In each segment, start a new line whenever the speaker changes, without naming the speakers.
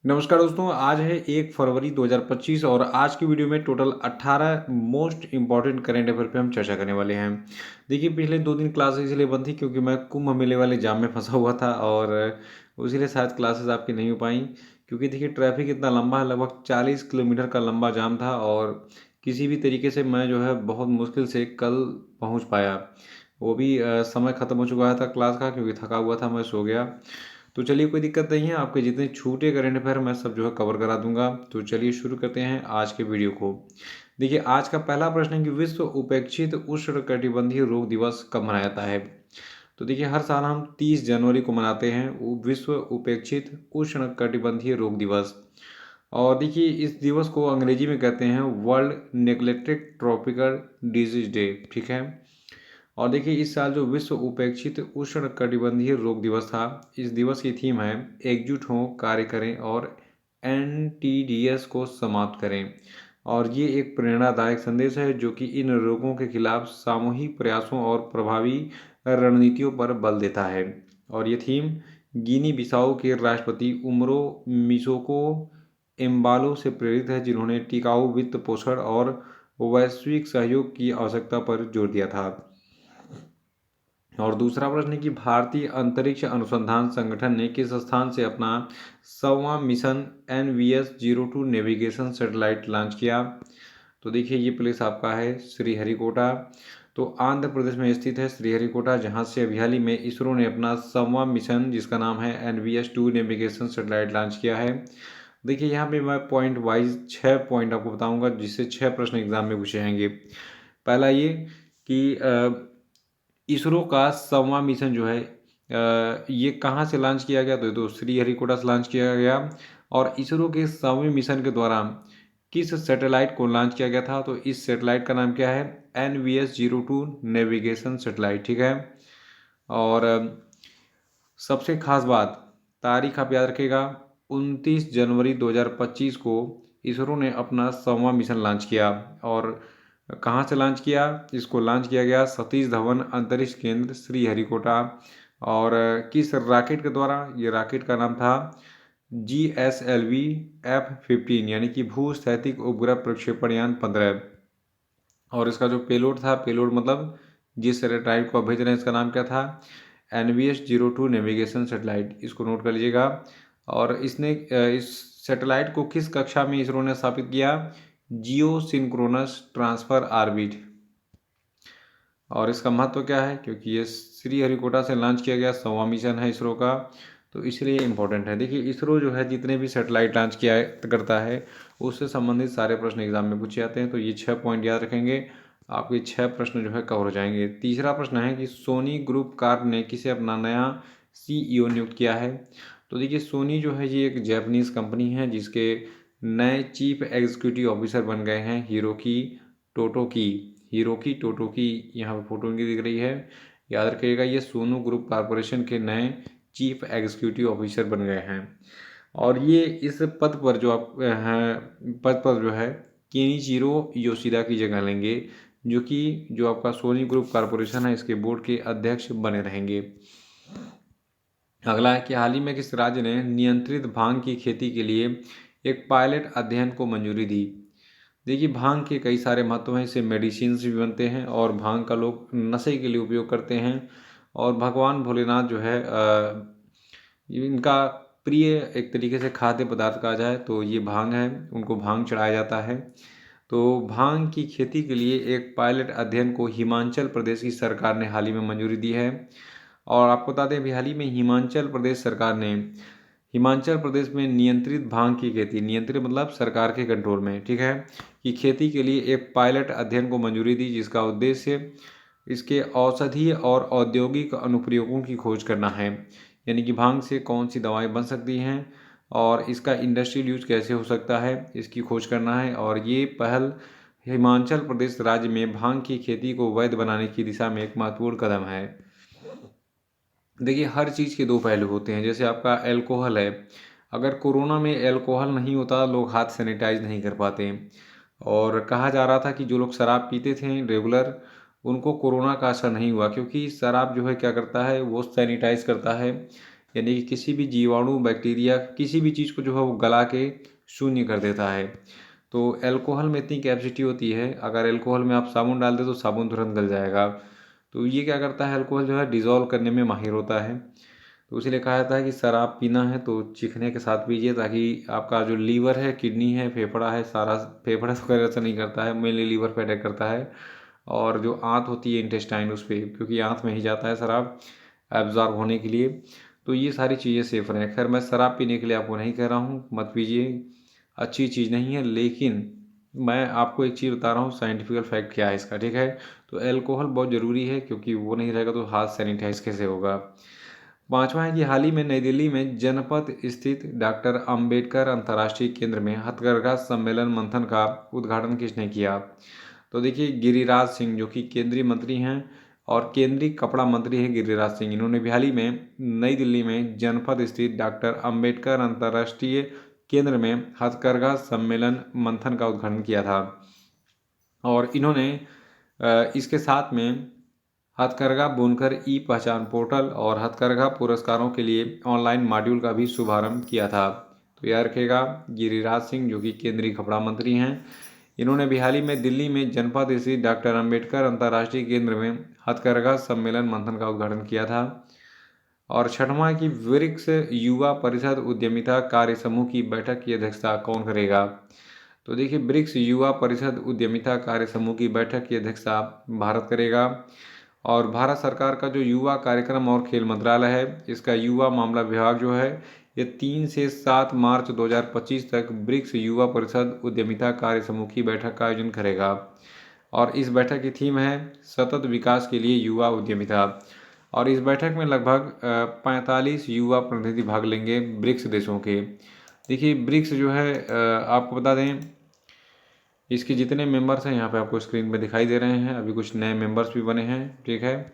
नमस्कार दोस्तों, आज है 1 फरवरी 2025 और आज की वीडियो में total 18 most important current affair पे हम चर्चा करने वाले हैं। देखिए, पिछले 2 दिन क्लासेस इसलिए बंद थी क्योंकि मैं कुंभ मेले वाले जाम में फंसा हुआ था और इसीलिए शायद क्लासेस आपकी नहीं हो पाई। क्योंकि देखिए ट्रैफिक इतना लंबा है, लगभग 40 किलोमीटर का लंबा जाम था और किसी भी तरीके से मैं जो है बहुत मुश्किल से कल पहुँच पाया। वो भी समय ख़त्म हो चुका था क्लास का, क्योंकि थका हुआ था, मैं सो गया। तो चलिए, कोई दिक्कत नहीं है, आपके जितने छूटे करंट अफेयर मैं सब जो है कवर करा दूंगा। तो चलिए शुरू करते हैं आज के वीडियो को। देखिए, आज का पहला प्रश्न है कि विश्व उपेक्षित उष्णकटिबंधीय रोग दिवस कब मनाया जाता है। तो देखिए, हर साल हम 30 जनवरी को मनाते हैं विश्व उपेक्षित उष्णकटिबंधीय रोग दिवस। और देखिए, इस दिवस को अंग्रेजी में कहते हैं world neglected tropical disease day. ठीक है। और देखिए, इस साल जो विश्व उपेक्षित उष्णकटिबंधीय रोग दिवस था, इस दिवस की थीम है एकजुट हों, कार्य करें और एनटीडीएस को समाप्त करें। और ये एक प्रेरणादायक संदेश है जो कि इन रोगों के खिलाफ सामूहिक प्रयासों और प्रभावी रणनीतियों पर बल देता है। और ये थीम गिनी बिसाऊ के राष्ट्रपति उमरो मिसोको एम्बालो से प्रेरित है, जिन्होंने टिकाऊ वित्त पोषण और वैश्विक सहयोग की आवश्यकता पर जोर दिया था। और दूसरा प्रश्न है कि भारतीय अंतरिक्ष अनुसंधान संगठन ने किस स्थान से अपना 100वां mission NVS-02 navigation satellite launch किया। तो देखिए, ये प्लेस आपका है श्रीहरिकोटा। तो आंध्र प्रदेश में स्थित है श्रीहरिकोटा, जहां से अभी हाल ही में इसरो ने अपना 100वां मिशन, जिसका नाम है NVS-2 नेविगेशन सैटेलाइट लॉन्च किया है। देखिए, यहाँ पे मैं पॉइंट वाइज 6 पॉइंट आपको बताऊंगा, जिससे 6 प्रश्न एग्जाम में पूछे जाएंगे। पहला ये कि इसरो का 100वां मिशन जो है ये कहाँ से लॉन्च किया गया। तो श्रीहरिकोटा से लॉन्च किया गया। और इसरो के 100वें मिशन के दौरान किस सैटेलाइट को लॉन्च किया गया था। तो इस सैटेलाइट का नाम क्या है, NVS-02 नेविगेशन सैटेलाइट। ठीक है। और सबसे खास बात, तारीख आप याद रखिएगा, 29 जनवरी 2025 को इसरो ने अपना 100वां मिशन लॉन्च किया। और कहाँ से लॉन्च किया, इसको लॉन्च किया गया सतीश धवन अंतरिक्ष केंद्र श्रीहरिकोटा। और किस रॉकेट के द्वारा, ये रॉकेट का नाम था GSLV F-15, यानी कि भूस्थैतिक उपग्रह प्रक्षेपण यान 15। और इसका जो पेलोड था, पेलोड मतलब जिस सैटेलाइट को आप भेज रहे हैं, इसका नाम क्या था, NVS-02 नेविगेशन सैटेलाइट। इसको नोट कर लीजिएगा। और इसने इस सैटेलाइट को किस कक्षा में इसरो ने स्थापित किया, जियो सिंक्रोनस ट्रांसफर ऑर्बिट। और इसका महत्व क्या है, क्योंकि ये श्रीहरिकोटा से लॉन्च किया गया 100वां मिशन है इसरो का, तो इसलिए इम्पोर्टेंट है। देखिए, इसरो जो है जितने भी सैटेलाइट लॉन्च किया करता है, उससे संबंधित सारे प्रश्न एग्जाम में पूछे जाते हैं। तो ये 6 पॉइंट याद रखेंगे, आपके 6 प्रश्न जो है कवर हो जाएंगे। तीसरा प्रश्न है कि सोनी ग्रुप कार ने किसे अपना नया CEO नियुक्त किया है। तो देखिए, सोनी जो है ये एक जापानीज कंपनी है, जिसके नए चीफ एग्जीक्यूटिव ऑफिसर बन गए हैं टोटोकी हिरोकी टोटोकी। यहाँ पे फोटो इनकी दिख रही है, याद रखिएगा, ये सोनू ग्रुप कॉरपोरेशन के नए चीफ एग्जीक्यूटिव ऑफिसर बन गए हैं। और ये इस पद पर जो आप हैं, पद पर जो है केनिचिरो योशिदा की जगह लेंगे, जो कि जो आपका सोनी ग्रुप कॉरपोरेशन है, इसके बोर्ड के अध्यक्ष बने रहेंगे। अगला है कि हाल ही में किस राज्य ने नियंत्रित भांग की खेती के लिए एक पायलट अध्ययन को मंजूरी दी। देखिए, भांग के कई सारे महत्व हैं, इससे मेडिसिन भी बनते हैं और भांग का लोग नशे के लिए उपयोग करते हैं। और भगवान भोलेनाथ जो है इनका प्रिय एक तरीके से खाद्य पदार्थ कहा जाए तो ये भांग है, उनको भांग चढ़ाया जाता है। तो भांग की खेती के लिए एक पायलट अध्ययन को हिमाचल प्रदेश की सरकार ने हाल ही में मंजूरी दी है। और आपको बता दें, अभी हाल ही में हिमाचल प्रदेश सरकार ने हिमाचल प्रदेश में नियंत्रित भांग की खेती, नियंत्रित मतलब सरकार के कंट्रोल में, ठीक है, की खेती के लिए एक पायलट अध्ययन को मंजूरी दी, जिसका उद्देश्य इसके औषधीय और औद्योगिक अनुप्रयोगों की खोज करना है। यानी कि भांग से कौन सी दवाएं बन सकती हैं और इसका इंडस्ट्रियल यूज कैसे हो सकता है, इसकी खोज करना है। और ये पहल हिमाचल प्रदेश राज्य में भांग की खेती को वैध बनाने की दिशा में एक महत्वपूर्ण कदम है। देखिए, हर चीज़ के दो पहलू होते हैं। जैसे आपका एल्कोहल है, अगर कोरोना में एल्कोहल नहीं होता, लोग हाथ सैनिटाइज नहीं कर पाते। और कहा जा रहा था कि जो लोग शराब पीते थे रेगुलर, उनको कोरोना का असर नहीं हुआ, क्योंकि शराब जो है क्या करता है, वो सैनिटाइज करता है। यानी कि किसी भी जीवाणु, बैक्टीरिया, किसी भी चीज़ को जो है वो गला के शून्य कर देता है। तो अल्कोहल में इतनी कैपेसिटी होती है, अगर अल्कोहल में आप साबुन डाल दें तो साबुन तुरंत गल जाएगा। तो ये क्या करता है, अल्कोहल जो है डिज़ोल्व करने में माहिर होता है। तो इसीलिए कहा जाता है कि शराब पीना है तो चिखने के साथ पीजिए, ताकि आपका जो लीवर है, किडनी है, फेफड़ा है, सारा फेफड़ा तो खैर ऐसा नहीं करता है, मेनली लीवर पे अटैक करता है। और जो आंत होती है इंटेस्टाइन, उस पर, क्योंकि आंत में ही जाता है शराब एब्जॉर्ब होने के लिए। तो ये सारी चीज़ें सेफ रहें। खैर मैं शराब पीने के लिए आपको नहीं कह रहा हूँ, मत पीजिए, अच्छी चीज़ नहीं है। लेकिन मैं आपको एक चीज़ बता रहा हूँ, साइंटिफिकल फैक्ट क्या है इसका, ठीक है। तो अल्कोहल बहुत ज़रूरी है, क्योंकि वो नहीं रहेगा तो हाथ सैनिटाइज कैसे होगा। पांचवा है कि हाल ही में नई दिल्ली में जनपद स्थित डॉक्टर अंबेडकर अंतर्राष्ट्रीय केंद्र में हथकरघा सम्मेलन मंथन का उद्घाटन किसने किया। तो देखिए गिरिराज सिंह, जो कि केंद्रीय मंत्री हैं और केंद्रीय कपड़ा मंत्री हैं गिरिराज सिंह, इन्होंने भी हाल ही में नई दिल्ली में जनपद स्थित डॉक्टर अंबेडकर अंतर्राष्ट्रीय केंद्र में हथकरघा सम्मेलन मंथन का उद्घाटन किया था। और इन्होंने इसके साथ में हथकरघा बुनकर ई पहचान पोर्टल और हथकरघा पुरस्कारों के लिए ऑनलाइन मॉड्यूल का भी शुभारंभ किया था। तो याद रखेगा, गिरिराज सिंह जो कि केंद्रीय कपड़ा मंत्री हैं, इन्होंने भी हाल ही में दिल्ली में जनपद स्थित डॉक्टर अंबेडकर अंतर्राष्ट्रीय केंद्र में हथकरघा सम्मेलन मंथन का उद्घाटन किया था। और छठवां की ब्रिक्स युवा परिषद उद्यमिता कार्य समूह की बैठक की अध्यक्षता कौन करेगा। तो देखिए ब्रिक्स युवा परिषद उद्यमिता कार्य समूह की बैठक की अध्यक्षता भारत करेगा। और भारत सरकार का जो युवा कार्यक्रम और खेल मंत्रालय है, इसका युवा मामला विभाग जो है, ये 3 से 7 मार्च 2025 तक ब्रिक्स युवा परिषद उद्यमिता कार्य समूह की बैठक का आयोजन करेगा। और इस बैठक की थीम है सतत विकास के लिए युवा उद्यमिता। और इस बैठक में लगभग 45 युवा प्रतिनिधि भाग लेंगे ब्रिक्स देशों के। देखिए ब्रिक्स जो है, आपको बता दें, इसके जितने मेंबर्स हैं यहाँ पे आपको स्क्रीन पे दिखाई दे रहे हैं। अभी कुछ नए मेंबर्स भी बने हैं, ठीक है।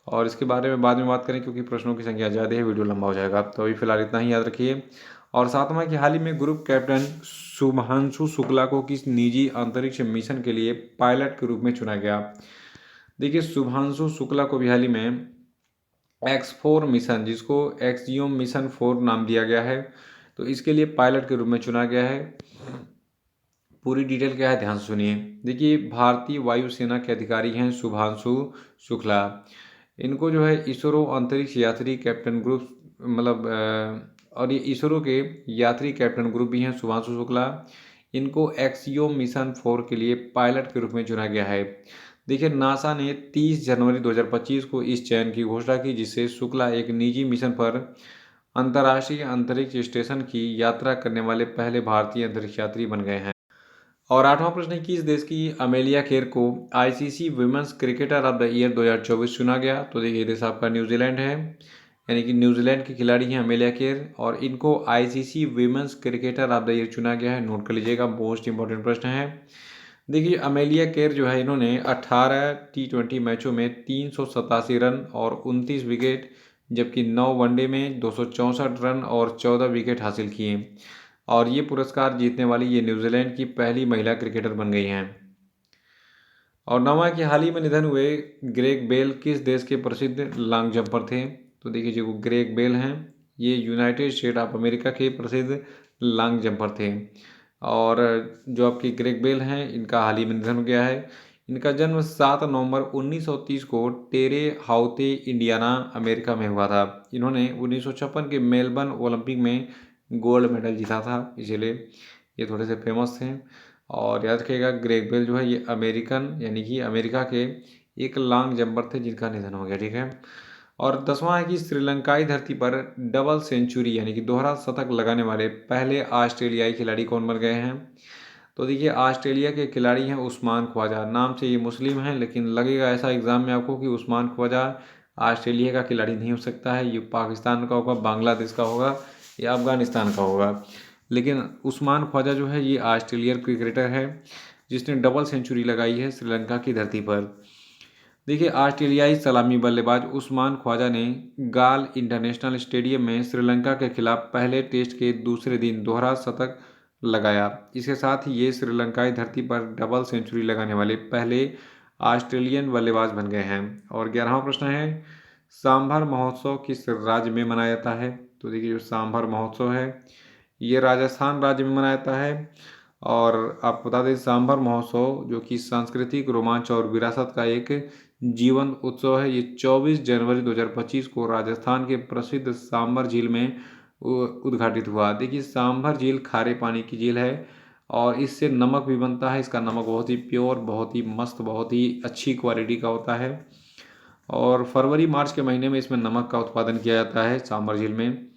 और इसके बारे में बाद में बात करें, क्योंकि प्रश्नों की संख्या ज़्यादा है, वीडियो लंबा हो जाएगा। तो अभी फिलहाल इतना ही याद रखिए। और सातवां कि हाल ही में ग्रुप कैप्टन शुभांशु शुक्ला को किस निजी अंतरिक्ष मिशन के लिए पायलट के रूप में चुना गया। देखिए शुभांशु शुक्ला को भी हाल ही में X4 मिशन, जिसको एक्सियोम मिशन 4 नाम दिया गया है, तो इसके लिए पायलट के रूप में चुना गया है। पूरी डिटेल क्या है ध्यान से सुनिए। देखिए भारतीय वायुसेना के अधिकारी हैं शुभांशु शुक्ला। इनको जो है इसरो अंतरिक्ष यात्री कैप्टन ग्रुप, मतलब और ये इसरो के यात्री कैप्टन ग्रुप भी हैं शुभांशु शुक्ला। इनको एक्सियोम मिशन 4 के लिए पायलट के रूप में चुना गया है। देखिए नासा ने 30 जनवरी 2025 को इस चयन की घोषणा की, जिससे शुक्ला एक निजी मिशन पर अंतर्राष्ट्रीय अंतरिक्ष स्टेशन की यात्रा करने वाले पहले भारतीय अंतरिक्ष यात्री बन गए हैं। और आठवां प्रश्न है, किस देश की अमेलिया केर को ICC women's cricketer of the year 2024 चुना गया। तो देखिए ये देश आपका न्यूजीलैंड है, यानी कि न्यूजीलैंड की खिलाड़ी हैं अमेलिया केर, और इनको ICC women's cricketer of the year चुना गया है। नोट कर लीजिएगा, मोस्ट इंपॉर्टेंट प्रश्न है। देखिए अमेलिया केर जो है, इन्होंने 18 T20 मैचों में 387 रन और 29 विकेट, जबकि 9 वनडे में 264 रन और 14 विकेट हासिल किए। और ये पुरस्कार जीतने वाली ये न्यूजीलैंड की पहली महिला क्रिकेटर बन गई हैं। और नौवां कि हाल ही में निधन हुए ग्रेग बेल किस देश के प्रसिद्ध लॉन्ग जंपर थे। तो देखिए जो ग्रेग बेल हैं, ये यूनाइटेड स्टेट ऑफ अमेरिका के प्रसिद्ध लॉन्ग जंपर थे। और जो आपकी ग्रेग बेल हैं, इनका हाल ही में निधन हो गया है। इनका जन्म 7 नवंबर 1930 को टेरे हाउते इंडियाना अमेरिका में हुआ था। इन्होंने 1956 के मेलबर्न ओलंपिक में गोल्ड मेडल जीता था, इसीलिए ये थोड़े से फेमस थे। और याद रखिएगा ग्रेग बेल जो है ये अमेरिकन, यानी कि अमेरिका के एक लॉन्ग जंपर थे जिनका निधन हो गया, ठीक है। और 10वां है कि श्रीलंकाई धरती पर डबल सेंचुरी यानी कि दोहरा शतक लगाने वाले पहले ऑस्ट्रेलियाई खिलाड़ी कौन बन गए हैं। तो देखिए ऑस्ट्रेलिया के खिलाड़ी हैं उस्मान ख्वाजा। नाम से ये मुस्लिम हैं, लेकिन लगेगा ऐसा एग्जाम में आपको कि उस्मान ख्वाजा ऑस्ट्रेलिया का खिलाड़ी नहीं हो सकता है। ये पाकिस्तान का होगा, बांग्लादेश का होगा या अफगानिस्तान का होगा। लेकिन उस्मान ख्वाजा जो है ये ऑस्ट्रेलियन क्रिकेटर है, जिसने डबल सेंचुरी लगाई है श्रीलंका की धरती पर। देखिए ऑस्ट्रेलियाई सलामी बल्लेबाज उस्मान ख्वाजा ने गाल इंटरनेशनल स्टेडियम में श्रीलंका के खिलाफ पहले टेस्ट के दूसरे दिन दोहरा शतक लगाया। इसके साथ ही ये श्रीलंकाई धरती पर डबल सेंचुरी लगाने वाले पहले ऑस्ट्रेलियन बल्लेबाज बन गए हैं। और 11वां प्रश्न है, सांभर महोत्सव किस राज्य में मनाया जाता है। तो देखिए जो सांभर महोत्सव है ये राजस्थान राज्य में मनाया जाता है। और आपको बता दें सांभर महोत्सव जो कि सांस्कृतिक रोमांच और विरासत का एक जीवंत उत्सव है, ये 24 जनवरी 2025 को राजस्थान के प्रसिद्ध सांभर झील में उद्घाटित हुआ। देखिए सांभर झील खारे पानी की झील है और इससे नमक भी बनता है। इसका नमक बहुत ही प्योर, बहुत ही मस्त, बहुत ही अच्छी क्वालिटी का होता है और फरवरी मार्च के महीने में इसमें नमक का उत्पादन किया जाता है सांभर झील में।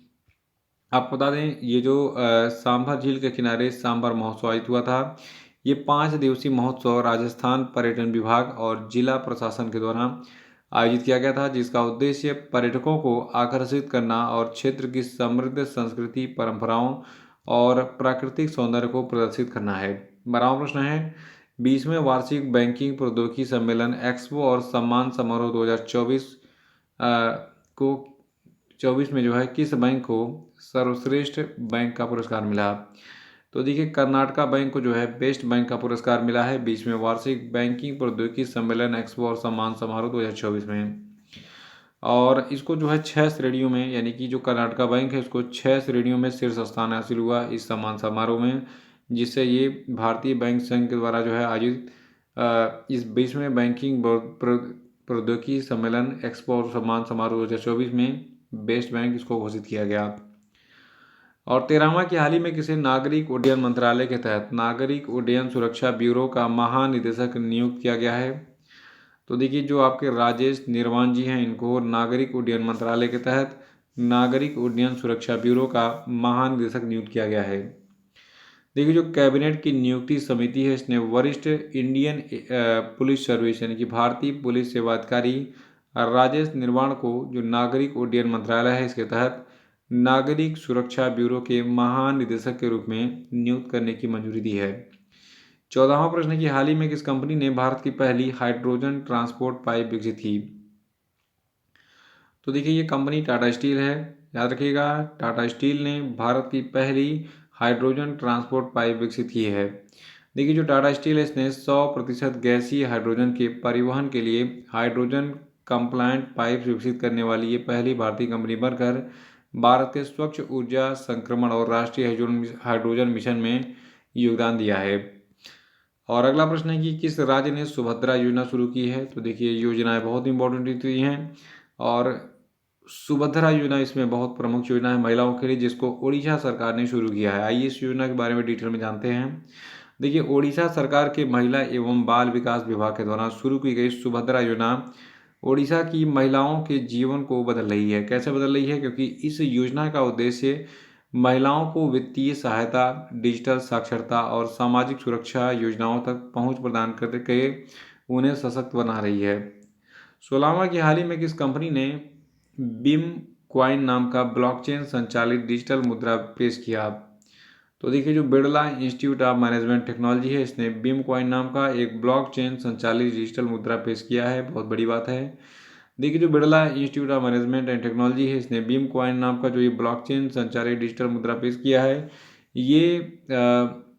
आपको बता दें ये जो सांभर झील के किनारे सांभर महोत्सव आयोजित हुआ था, ये 5 दिवसीय महोत्सव राजस्थान पर्यटन विभाग और जिला प्रशासन के द्वारा आयोजित किया गया था, जिसका उद्देश्य पर्यटकों को आकर्षित करना और क्षेत्र की समृद्ध संस्कृति, परंपराओं और प्राकृतिक सौंदर्य को प्रदर्शित करना है। 12वां प्रश्न है 20वें वार्षिक बैंकिंग प्रौद्योगिकी सम्मेलन एक्सपो और सम्मान समारोह 2024 को 24 में जो है किस बैंक को सर्वश्रेष्ठ बैंक का पुरस्कार मिला? तो देखिए कर्नाटका बैंक को जो है बेस्ट बैंक का पुरस्कार मिला है 20वें वार्षिक बैंकिंग प्रौद्योगिकी सम्मेलन एक्सपो और सम्मान समारोह 2024 में। और इसको जो है 6 श्रेणियों में, यानी कि जो कर्नाटका बैंक है उसको 6 श्रेणियों में शीर्ष स्थान हासिल हुआ इस सम्मान समारोह में, जिससे ये भारतीय बैंक संघ के द्वारा जो है आयोजित इस 20वें बैंकिंग प्रौद्योगिकी सम्मेलन एक्सपो और सम्मान समारोह 2024 में बेस्ट बैंक इसको घोषित किया गया। और 13वां कि हाल ही में किसे नागरिक उड्डयन मंत्रालय के तहत नागरिक उड्डयन सुरक्षा ब्यूरो का महानिदेशक नियुक्त किया गया है? तो देखिए जो आपके राजेश निर्वाण जी हैं इनको नागरिक उड्डयन मंत्रालय के तहत नागरिक उड्डयन सुरक्षा ब्यूरो का महानिदेशक नियुक्त किया गया है। देखिए जो कैबिनेट की नियुक्ति समिति है इसने वरिष्ठ इंडियन पुलिस सर्विस यानी कि भारतीय पुलिस सेवा अधिकारी राजेश निर्वाण को जो नागरिक उड्डयन मंत्रालय है इसके तहत नागरिक सुरक्षा ब्यूरो के महानिदेशक के रूप में नियुक्त करने की मंजूरी दी है। 14वां प्रश्न की हाल ही में किस कंपनी ने भारत की पहली हाइड्रोजन ट्रांसपोर्ट पाइप विकसित की? तो देखिए ये कंपनी टाटा स्टील है। याद रखिएगा टाटा स्टील ने भारत की पहली हाइड्रोजन ट्रांसपोर्ट पाइप विकसित की है। देखिए जो टाटा स्टील है इसने 100% गैसीय हाइड्रोजन के परिवहन के लिए हाइड्रोजन कंप्लायंट पाइप विकसित करने वाली ये पहली भारतीय कंपनी बनकर भारत के स्वच्छ ऊर्जा संक्रमण और राष्ट्रीय हाइड्रोजन मिशन में योगदान दिया है। और अगला प्रश्न है कि किस राज्य ने सुभद्रा योजना शुरू की है? तो देखिए योजनाएं बहुत इंपॉर्टेंट होती हैं और सुभद्रा योजना इसमें बहुत प्रमुख योजना है महिलाओं के लिए, जिसको ओडिशा सरकार ने शुरू किया है। आइए इस योजना के बारे में डिटेल में जानते हैं। देखिए ओडिशा सरकार के महिला एवं बाल विकास विभाग के द्वारा शुरू की गई सुभद्रा योजना ओडिशा की महिलाओं के जीवन को बदल रही है। कैसे बदल रही है? क्योंकि इस योजना का उद्देश्य महिलाओं को वित्तीय सहायता, डिजिटल साक्षरता और सामाजिक सुरक्षा योजनाओं तक पहुंच प्रदान करके उन्हें सशक्त बना रही है। 16वां कि हाल ही में किस कंपनी ने बीम क्वाइन नाम का ब्लॉकचेन संचालित डिजिटल मुद्रा पेश किया? तो देखिए जो Birla institute of management technology है इसने बीम क्वाइन नाम का एक ब्लॉकचेन संचालित डिजिटल मुद्रा पेश किया है। बहुत बड़ी बात है। देखिए जो Birla institute of management and technology है इसने बीम क्वाइन नाम का जो ये ब्लॉकचेन संचालित डिजिटल मुद्रा पेश किया है। ये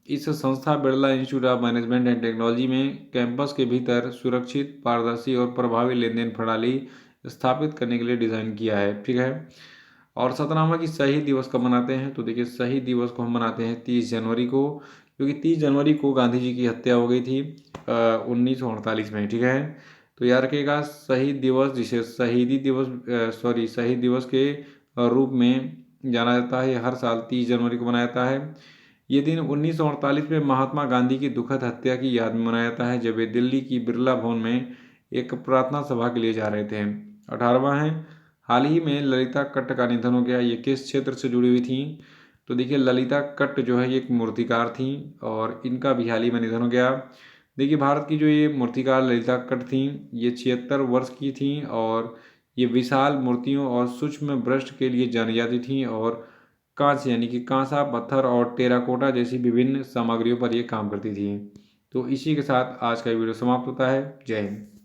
इस संस्था Birla institute of management and technology में कैंपस के भीतर सुरक्षित, पारदर्शी और प्रभावी लेनदेन प्रणाली स्थापित करने के लिए डिज़ाइन किया है। ठीक है। और 17वां कि शहीद दिवस कब मनाते हैं? तो देखिए शहीद दिवस को हम मनाते हैं 30 जनवरी को, क्योंकि 30 जनवरी को गांधी जी की हत्या हो गई थी 1948 में। ठीक है। तो याद रखिएगा शहीद दिवस जिसे शहीद दिवस के रूप में जाना जाता है, हर साल 30 जनवरी को मनाया जाता है। ये दिन 1948 में महात्मा गांधी की दुखद हत्या की याद में मनाया जाता है, जब वे दिल्ली की बिरला भवन में एक प्रार्थना सभा के लिए जा रहे थे। 18वां है हाल ही में ललिता कट्ट का निधन हो गया। ये किस क्षेत्र से जुड़ी हुई थी? तो देखिए ललिता कट्ट जो है ये एक मूर्तिकार थी और इनका भी हाल ही में निधन हो गया। देखिए भारत की जो ये मूर्तिकार ललिता कट्ट थी ये 76 वर्ष की थी और ये विशाल मूर्तियों और सूक्ष्म ब्रश के लिए जानी जाती थी और कांच यानी कि कांसा, पत्थर और टेराकोटा जैसी विभिन्न सामग्रियों पर ये काम करती थी। तो इसी के साथ आज का वीडियो समाप्त होता है। जय हिंद।